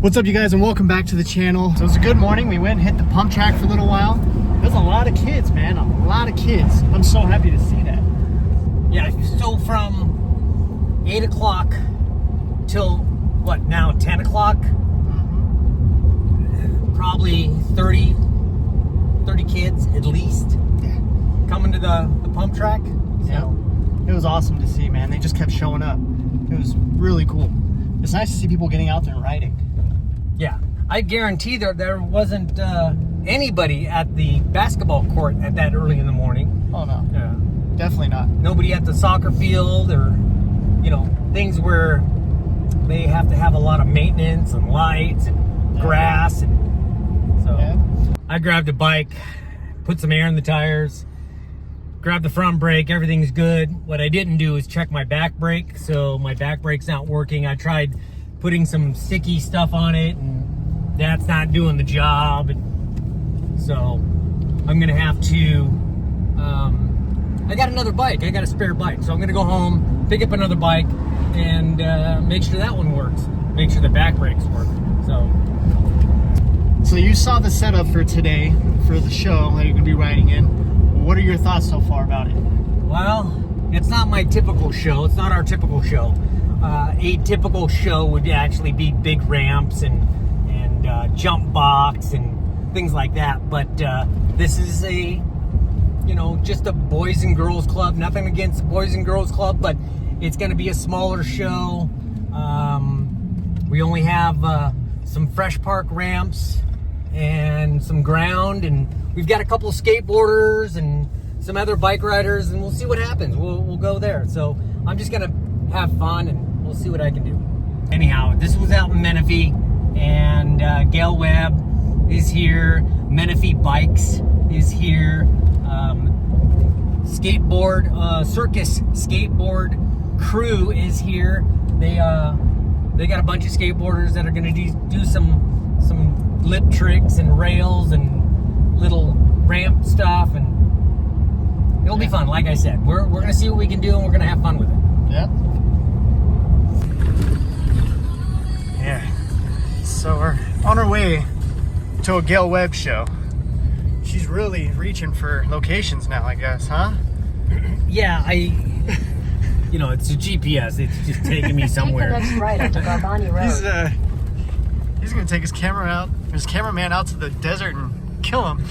What's up, you guys, and welcome back to the channel. So it was a good morning. We went and hit the pump track for a little while. There's a lot of kids, man, a lot of kids. I'm so happy to see that. Yeah, so from 8 o'clock till what now, 10 o'clock? Probably 30 kids at least coming to the pump track. Yeah, it was awesome to see, man. They just kept showing up. It was really cool. It's nice to see people getting out there and riding. Yeah, I guarantee there wasn't anybody at the basketball court at that early in the morning. Oh no, Yeah, definitely not. nobody at the soccer field, or things where they have to have a lot of maintenance and lights and grass, and so I grabbed a bike, put some air in the tires, grabbed the front brake. Everything's good. What I didn't do is check my back brake, so my back brake's not working. I tried putting some sticky stuff on it, and that's not doing the job. And so I'm gonna have to I got another bike. I got a spare bike, so I'm gonna go home, pick up another bike, and make sure that one works, make sure the back brakes work. So you saw the setup for today for the show that you're gonna be riding in. What are your thoughts so far about it? Well, it's not my typical show. It's not our typical show. A typical show would actually be big ramps and jump box and things like that. But this is just a boys and girls club. Nothing against boys and girls club, but it's going to be a smaller show. We only have some fresh park ramps and some ground, and we've got a couple of skateboarders and some other bike riders, and we'll see what happens. We'll go there. So I'm just gonna have fun, and we'll see what I can do. Anyhow, this was out in Menifee, and Gale Webb is here. Menifee Bikes is here. Circus Skateboard crew is here. They got a bunch of skateboarders that are gonna do some lip tricks and rails and little ramp stuff, and it'll be fun. Like I said, we're gonna see what we can do, and we're gonna have fun with it. Yeah. So we're on our way to a Gale Webb show. She's really reaching for locations now, I guess, huh? Yeah, it's a GPS. It's just taking me somewhere. Take the next right onto Garbani Road. He's gonna take his cameraman out to the desert and kill him.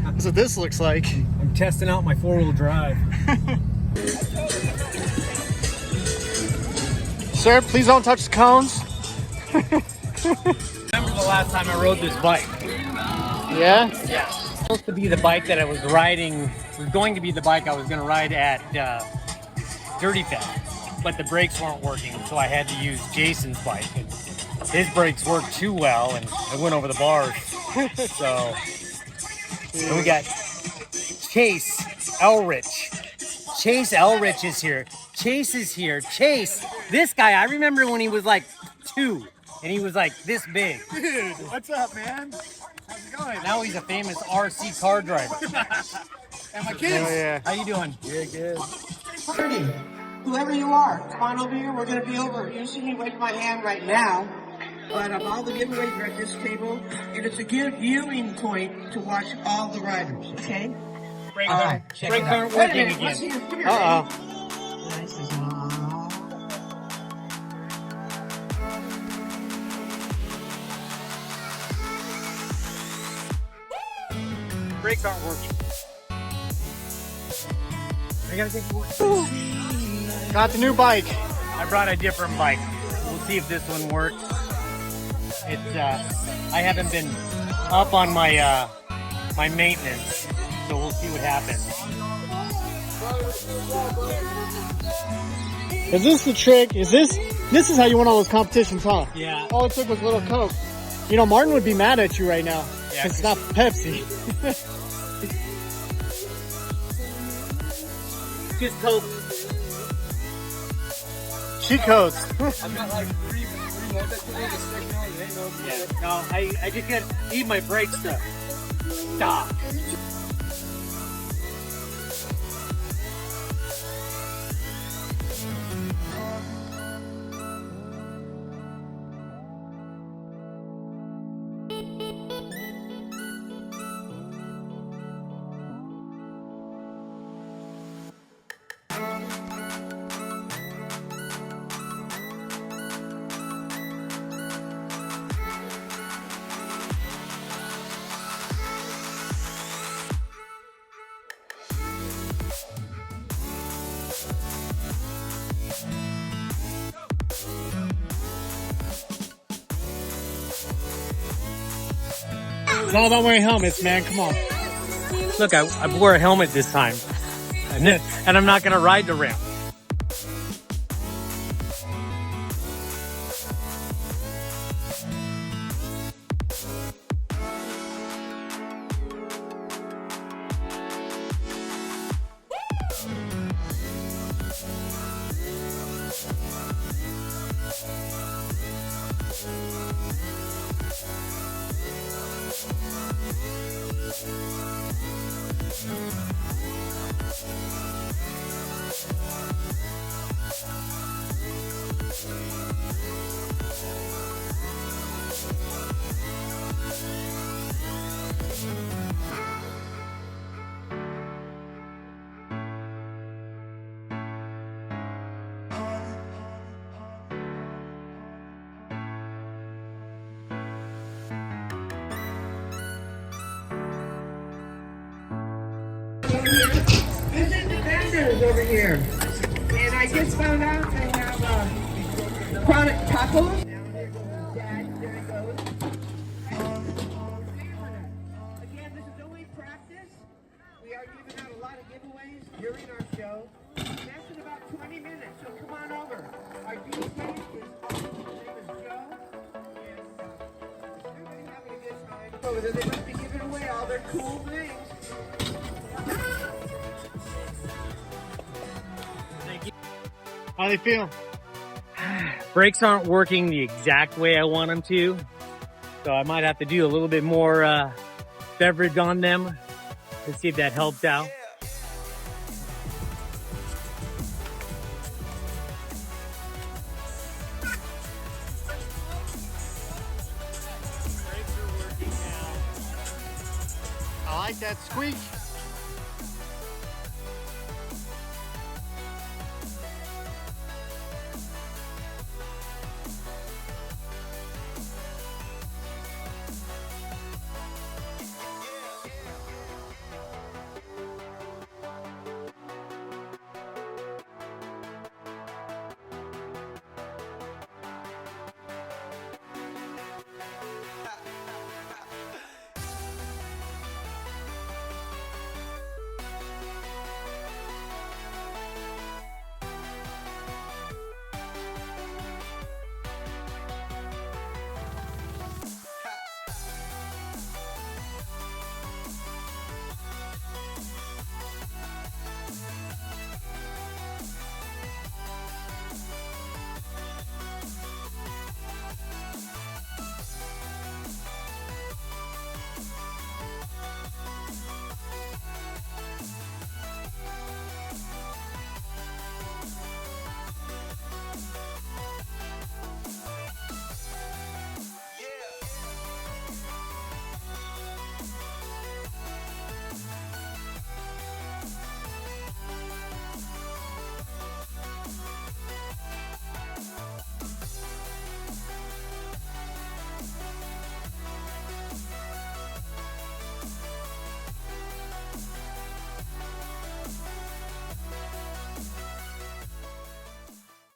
That's what this looks like. I'm testing out my 4-wheel drive. Sir, please don't touch the cones. Remember the last time I rode this bike? Yeah? Yeah. Supposed to be the bike that I was riding. It was going to be the bike I was going to ride at Dirty Fest, but the brakes weren't working, so I had to use Jason's bike. And his brakes worked too well, and I went over the bars. So we got Chase Elrich. Chase Elrich is here. Chase is here. Chase, this guy, I remember when he was like 2, and he was like this big. Dude, what's up, man? How's it going? Now he's a famous RC car driver. And my kids. Oh, yeah. How you doing? Yeah, good. Pretty. Whoever you are, come on over here. We're going to be over. You see me wave my hand right now. But all the giveaways are at this table. And it's a good viewing point to watch all the riders, okay? Brakes All aren't right, check brakes it out. aren't Wait a working minute, let's again. see. Come here, Uh-oh. baby. Nice as all. Brakes aren't working. I gotta take a look. Got the new bike. I brought a different bike. We'll see if this one works. It's I haven't been up on my my maintenance, so we'll see what happens. Is this the trick? This is how you win all those competitions, huh? Yeah. All it took was a little Coke. You know, Martin would be mad at you right now. Yeah. It's not Pepsi. Just Coke. Cheat codes. I've got like 3 months that you need to stick on. Yeah. No, I just need my brakes to stop. No, don't wear helmets, man. Come on. Look, I wore a helmet this time. And I'm not going to ride the ramp. Visit the vendors over here. And I just found out they have chronic tacos. Dad, there it goes. Again, this is only practice. We are giving out a lot of giveaways during our show. That's in about 20 minutes, so come on over. Our DJ is awesome. His name is Joe. And everybody's having a good time. Over there, they must be giving away all their cool things. How they feel? Brakes aren't working the exact way I want them to. So I might have to do a little bit more beverage on them to see if that helps out. I like that squeak.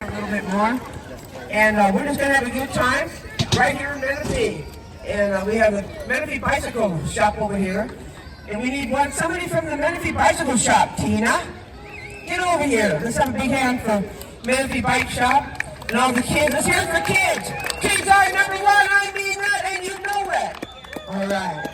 A little bit more, and we're just gonna have a good time right here in Menifee. And we have a Menifee bicycle shop over here, and we need somebody from the Menifee bicycle shop. Tina, get over here. Let's have a big hand for Menifee bike shop and all the kids. Let's hear it for kids. Kids are number one. I mean that, and you know it. All right.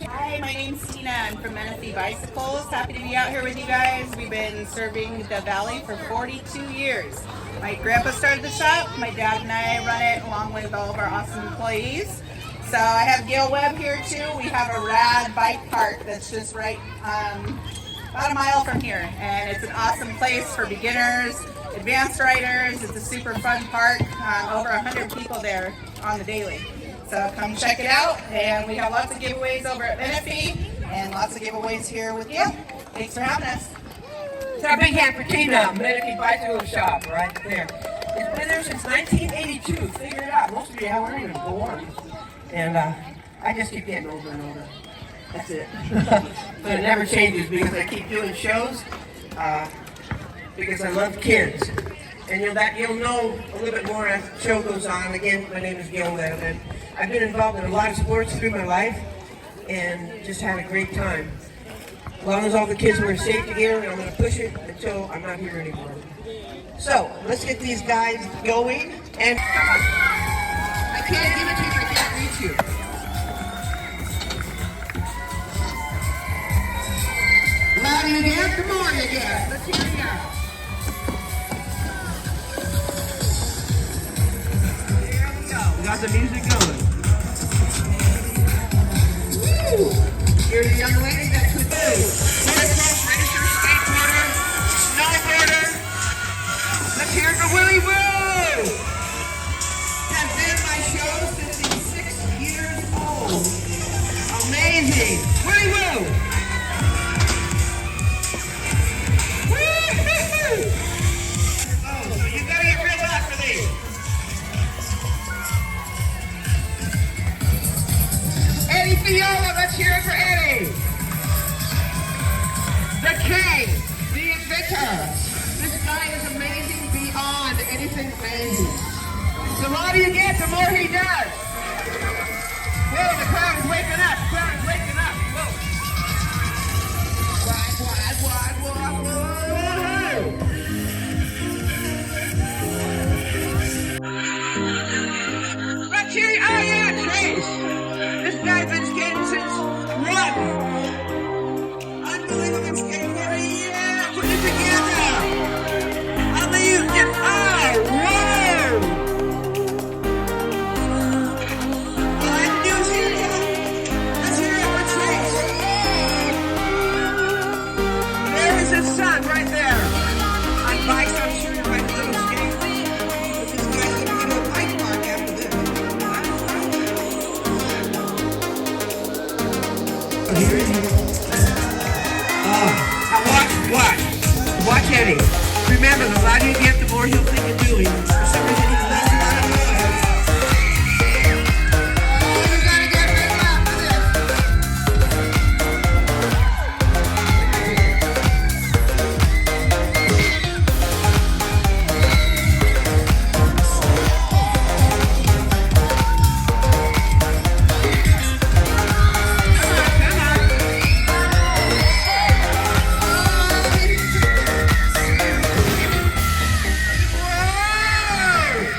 Hi, my name's Tina. I'm from Menifee Bicycles. Happy to be out here with you guys. We've been serving the Valley for 42 years. My grandpa started the shop. My dad and I run it along with all of our awesome employees. So I have Gale Webb here too. We have a rad bike park that's just right about a mile from here. And it's an awesome place for beginners, advanced riders. It's a super fun park. Over 100 people there on the daily. So come check it out. And we have lots of giveaways over at Menifee and lots of giveaways here with Gale. Thanks for having us. So a big hand for Tina, Menifee Bicycle Shop, right there. It's been there since 1982. Figure it out. Most of you weren't even born. And I just keep getting older and older. That's it. But it never changes because I keep doing shows because I love kids. And you'll know a little bit more as the show goes on. Again, my name is Gale Webb, and I've been involved in a lot of sports through my life and just had a great time. As long as all the kids wear safety gear, I'm going to push it until I'm not here anymore. So, let's get these guys going. And I can't give it to you if I can't reach you. Louder you get, the more you get. Let's hear you out. Here we go. We got the music going. Woo! Here's a young lady that could do. Motocross racer, skateboarder, snowboarder. Let's hear it for Willie Woo! Has been my show since he's 6 years old. Amazing. Willie Woo! Woo-hoo-hoo! Oh, so you gotta get real loud for these. Eddie Fiola, let's hear it for Eddie. The king, the inventor. This guy is amazing beyond anything amazing. The louder you get, the more he does. Whoa, the crowd is waking up. The crowd is waking up. Whoa. Let's hear you. Oh yeah, Trace. This guy's been skating since what? Unbelievable skateboarding. Yeah, put it together. How do you get? Oh, whoa! Well, I'm new here. Let's hear it for Trace. There is his son right there. On bikes, I'm sure you're right, little skate. But this guy's gonna get a bike park after this. Here it is. Now watch Eddie. Remember, the louder you get, the more he'll think you're doing. For some reason, he's less loud than I am. Oh, you gotta get real loud for this. Come on. Whoa!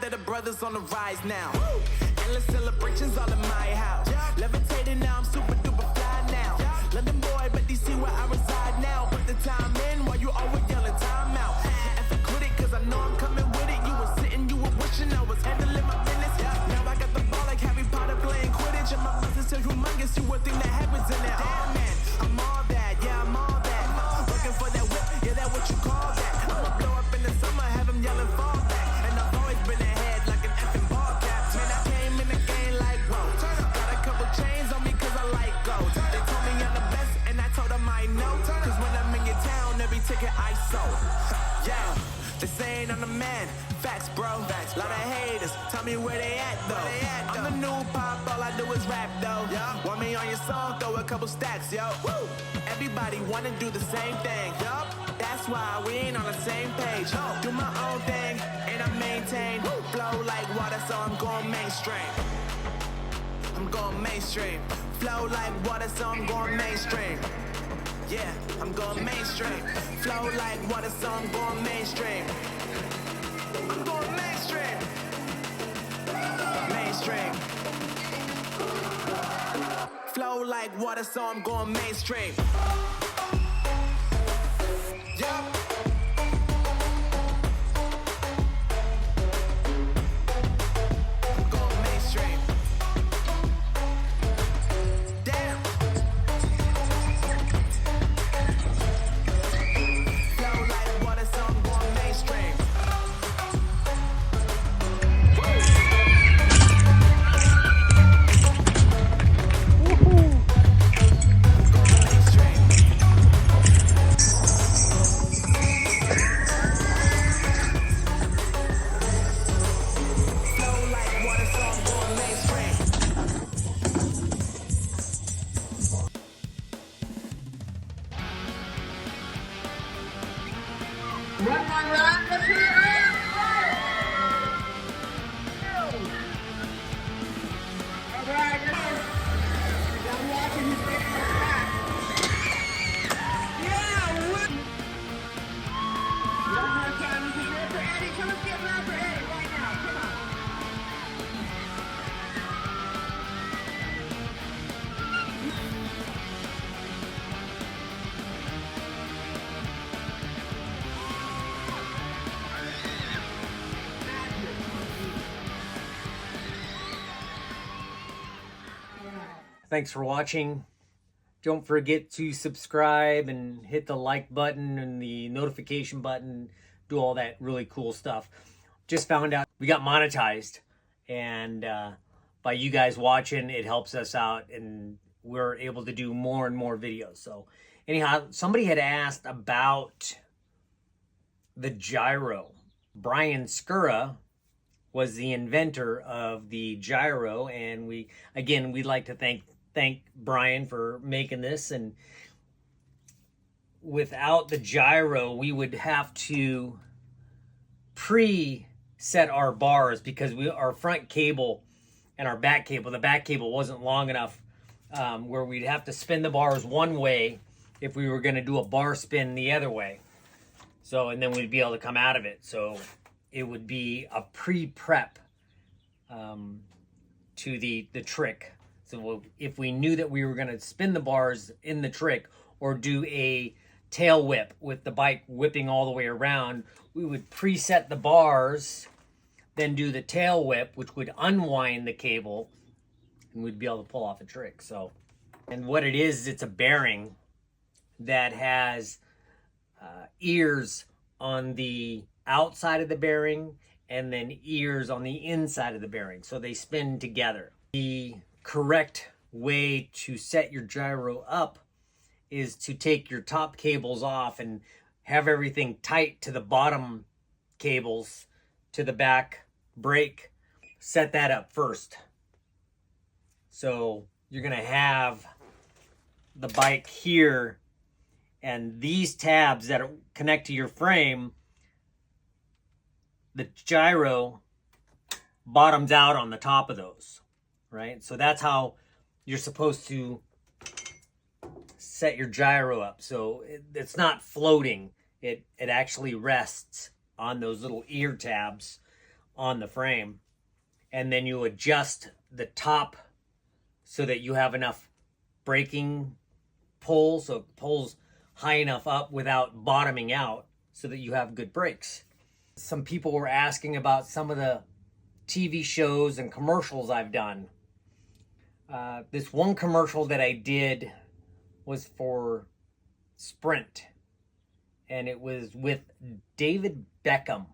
that the brothers on the rise now. Endless celebrations all in my house. Levitating now, I'm super duper fly now. London boy, but DC where I reside now. Put the time in while you always yelling time out. And for quit it, cause I know I'm coming with it. You were sitting, you were wishing I was handling my business. Now I got the ball like Harry Potter playing Quidditch. And my business is humongous, you would think that happens in there. Oh man, I'm all that, yeah, I'm all that. Looking for that whip, yeah, that what you call that. I'ma blow up in the summer, have him yelling fall back. And I've always been ahead like an effing ball cap. Man, I came in the game like, whoa. Got a couple chains on me cause I like gold. They told me I'm the best and I told them I know. Cause when I'm in your town, every ticket I sold. Yeah, they saying I'm the man. Facts, bro. Lot of haters, tell me where they at though. I'm the new pop, all I do is rap though. Want me on your song, throw a couple stacks, yo. Woo! Everybody wanna do the same thing. Yup, that's why we ain't on the same page. Do my own thing, and I maintain. Flow like water, so I'm going mainstream. I'm going mainstream. Flow like water, so I'm going mainstream. Yeah, I'm going mainstream. Flow like water, so I'm going mainstream. I'm going mainstream. Mainstream. Flow like water, so I'm going mainstream. Yup. I'm going mainstream. Damn. Flow like water, so I'm going mainstream. Thanks for watching. Don't forget to subscribe and hit the like button and the notification button. Do all that really cool stuff. Just found out we got monetized, and by you guys watching, it helps us out, and we're able to do more and more videos. So anyhow, somebody had asked about the gyro. Brian Skura was the inventor of the gyro, and we'd like to thank Brian for making this. And without the gyro, we would have to pre-set our bars, because our front cable and our back cable, the back cable wasn't long enough, where we'd have to spin the bars one way if we were going to do a bar spin the other way. So, and then we'd be able to come out of it. So it would be a pre-prep to the trick. So if we knew that we were going to spin the bars in the trick or do a tail whip with the bike whipping all the way around, we would preset the bars, then do the tail whip, which would unwind the cable, and we'd be able to pull off a trick. So, and what it is, it's a bearing that has ears on the outside of the bearing and then ears on the inside of the bearing, so they spin together. The correct way to set your gyro up is to take your top cables off and have everything tight to the bottom cables to the back brake. Set that up first. So you're gonna have the bike here, and these tabs that connect to your frame, the gyro bottoms out on the top of those, right? So that's how you're supposed to set your gyro up. So it's not floating. It actually rests on those little ear tabs on the frame, and then you adjust the top so that you have enough braking pull, so it pulls high enough up without bottoming out so that you have good brakes. Some people were asking about some of the TV shows and commercials I've done. This one commercial that I did was for Sprint, and it was with David Beckham.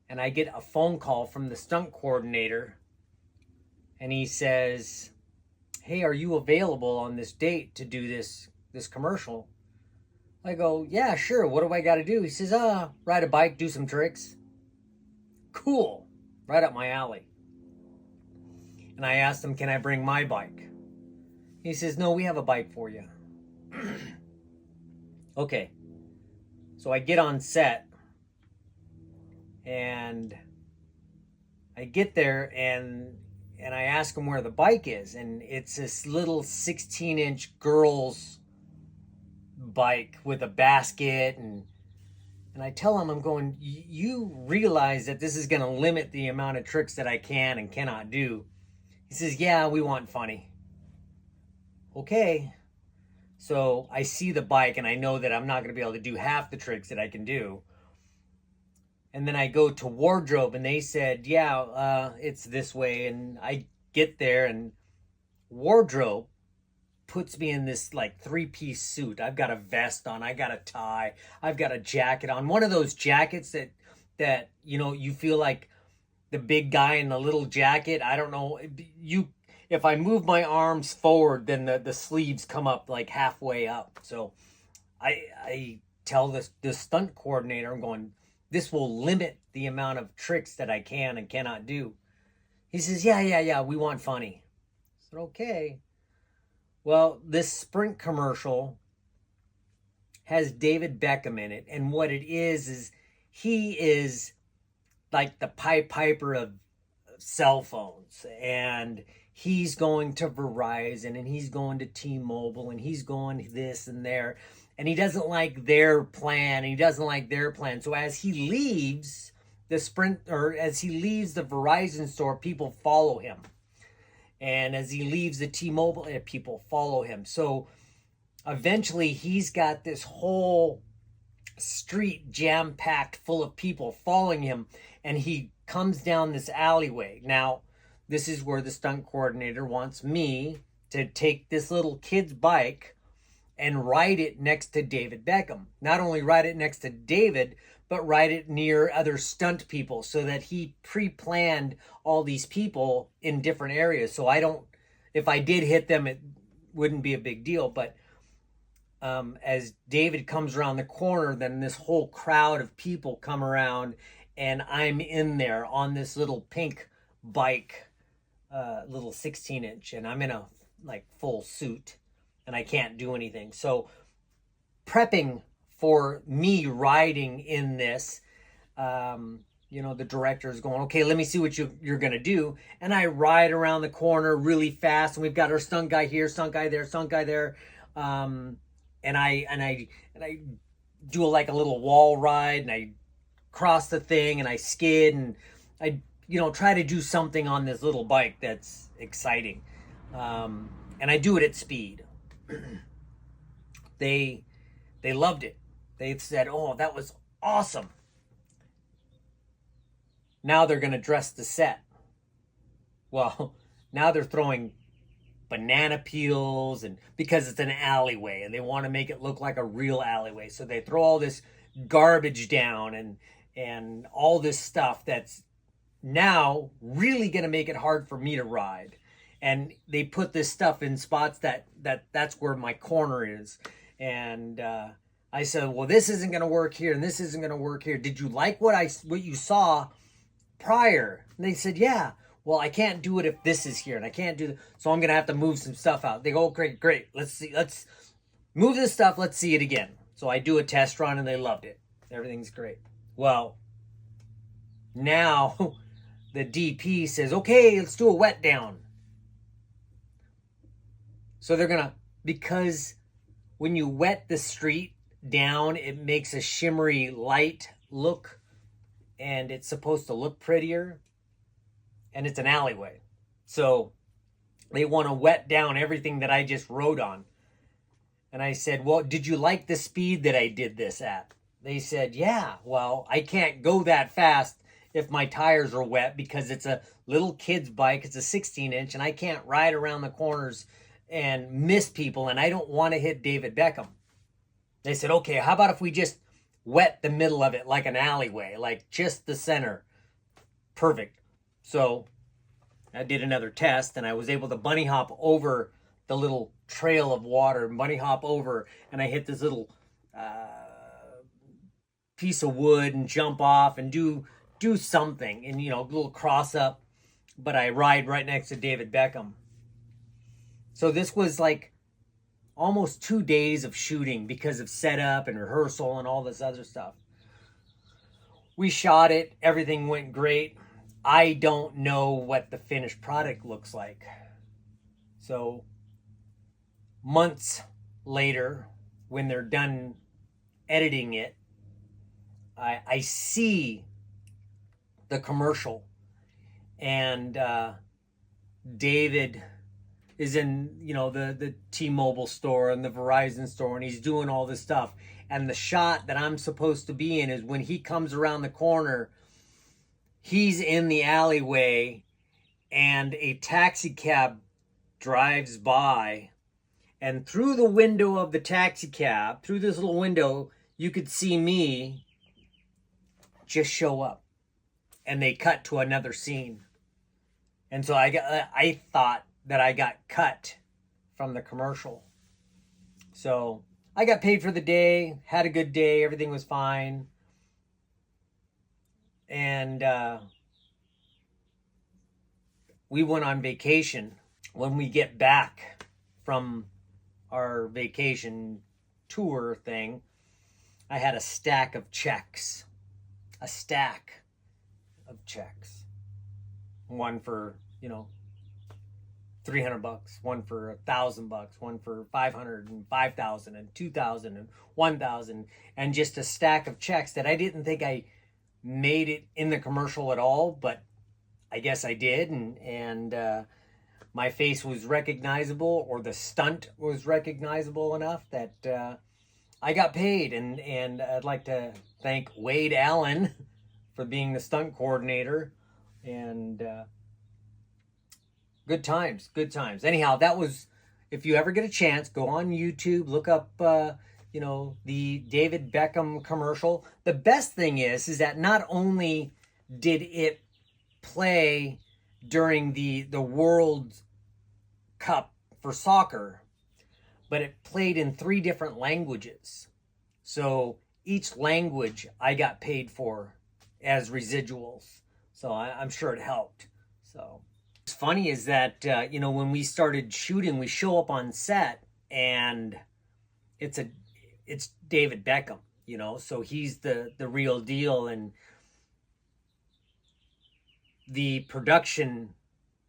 And I get a phone call from the stunt coordinator, and he says, "Hey, are you available on this date to do this commercial?" I go, "Yeah, sure. What do I got to do?" He says, "Ride a bike, do some tricks." Cool. Right up my alley. And I asked him, "Can I bring my bike?" He says, "No, we have a bike for you." Okay. So I get on set, and I get there, and I ask him where the bike is, and it's this little 16-inch girl's bike with a basket, and I tell him, I'm going, "You realize that this is going to limit the amount of tricks that I can and cannot do." He says, "Yeah, we want funny." Okay. So I see the bike, and I know that I'm not going to be able to do half the tricks that I can do. And then I go to wardrobe, and they said, "Yeah, it's this way." And I get there, and wardrobe puts me in this like 3-piece suit. I've got a vest on, I got a tie, I've got a jacket on. One of those jackets that you know, you feel like the big guy in the little jacket. I don't know. If I move my arms forward, then the sleeves come up like halfway up. So I tell this stunt coordinator, I'm going, "This will limit the amount of tricks that I can and cannot do." He says, yeah, we want funny." I said, okay. Well, this Sprint commercial has David Beckham in it. And what it is he is like the Pied Piper of cell phones. And he's going to Verizon, and he's going to T-Mobile, and he's going this and there. And he doesn't like their plan, and he doesn't like their plan. So as he leaves the Sprint, or as he leaves the Verizon store, people follow him. And as he leaves the T-Mobile, people follow him. So eventually he's got this whole street jam-packed full of people following him, and he comes down this alleyway. Now, this is where the stunt coordinator wants me to take this little kid's bike and ride it next to David Beckham. Not only ride it next to David, but ride it near other stunt people, so that he pre-planned all these people in different areas. So if I did hit them, it wouldn't be a big deal. But as David comes around the corner, then this whole crowd of people come around, and I'm in there on this little pink bike, little 16-inch, and I'm in a like full suit, and I can't do anything. So prepping for me riding in this, the director is going, "Okay, let me see what you're going to do." And I ride around the corner really fast, and we've got our stunt guy here, stunt guy there, stunt guy there. And I do like a little wall ride, and I cross the thing, and I skid, and I try to do something on this little bike that's exciting. And I do it at speed. They loved it. They said, "Oh, that was awesome." Now they're going to dress the set. Well, now they're throwing banana peels, and because it's an alleyway, and they want to make it look like a real alleyway. So they throw all this garbage down and all this stuff that's now really going to make it hard for me to ride. And they put this stuff in spots that's where my corner is. And I said, "Well, this isn't going to work here, and this isn't going to work here. Did you like what you saw prior?" And they said, "Yeah." "Well, I can't do it if this is here, and I can't do so I'm going to have to move some stuff out." They go, "Great. Let's move this stuff. Let's see it again." So I do a test run, and they loved it. Everything's great. Well, now the DP says, "Okay, let's do a wet down." So they're going to, because when you wet the street down, it makes a shimmery light look. and it's supposed to look prettier, and it's an alleyway. So they want to wet down everything that I just rode on. And I said, well, did you like the speed that I did this at? They said, yeah, well, I can't go that fast if my tires are wet because it's a little kid's bike. It's a 16-inch, and I can't ride around the corners and miss people, and I don't want to hit David Beckham. They said, okay, how about if we just wet the middle of it like an alleyway, like just the center? Perfect. So I did another test, and I was able to bunny hop over the little trail of water, and bunny hop over, and I hit this little piece of wood and jump off and do something, and a little cross up, but I ride right next to David Beckham. So this was like almost 2 days of shooting because of setup and rehearsal and all this other stuff. We shot it, everything went great. I don't know what the finished product looks like. So months later, when they're done editing it, I see the commercial, and David is in the T-Mobile store and the Verizon store, and he's doing all this stuff. And the shot that I'm supposed to be in is when he comes around the corner, he's in the alleyway, and a taxi cab drives by, and through the window of the taxi cab, through this little window, you could see me just show up, and they cut to another scene. And so I thought that I got cut from the commercial. So I got paid for the day, had a good day, everything was fine. And we went on vacation. When we get back from our vacation tour thing, I had a stack of checks. A stack of checks. One for, $300, one for $1,000, one for $500 and $5,000 and $2,000 and $1,000, and just a stack of checks that I didn't think I made it in the commercial at all, but I guess I did, and my face was recognizable, or the stunt was recognizable enough that I got paid, and I'd like to thank Wade Allen for being the stunt coordinator, and good times. Anyhow, that was, if you ever get a chance, go on YouTube, look up, the David Beckham commercial. The best thing is that not only did it play during the World Cup for soccer, but it played in 3 different languages. So each language I got paid for as residuals. So I'm sure it helped. So what's funny is that, when we started shooting, we show up on set, and it's David Beckham, so he's the real deal. And the production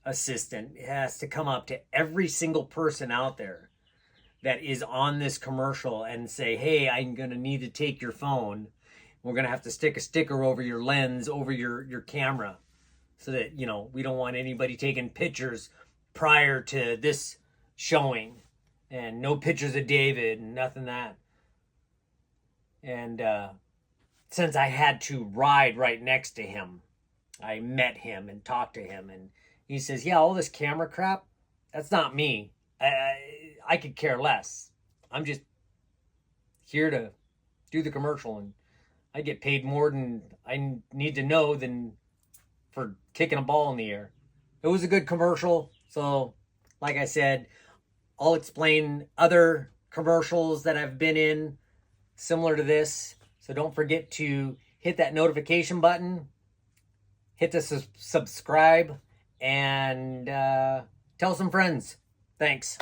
assistant has to come up to every single person out there that is on this commercial and say, hey, I'm going to need to take your phone. We're going to have to stick a sticker over your lens, over your camera, so that, we don't want anybody taking pictures prior to this showing, and no pictures of David and nothing that. And since I had to ride right next to him, I met him and talked to him, and he says, yeah, all this camera crap, that's not me. I could care less. I'm just here to do the commercial, and I get paid more than I need to know than for kicking a ball in the air. It was a good commercial. So, like I said, I'll explain other commercials that I've been in similar to this. So don't forget to hit that notification button, hit the subscribe, and tell some friends. Thanks.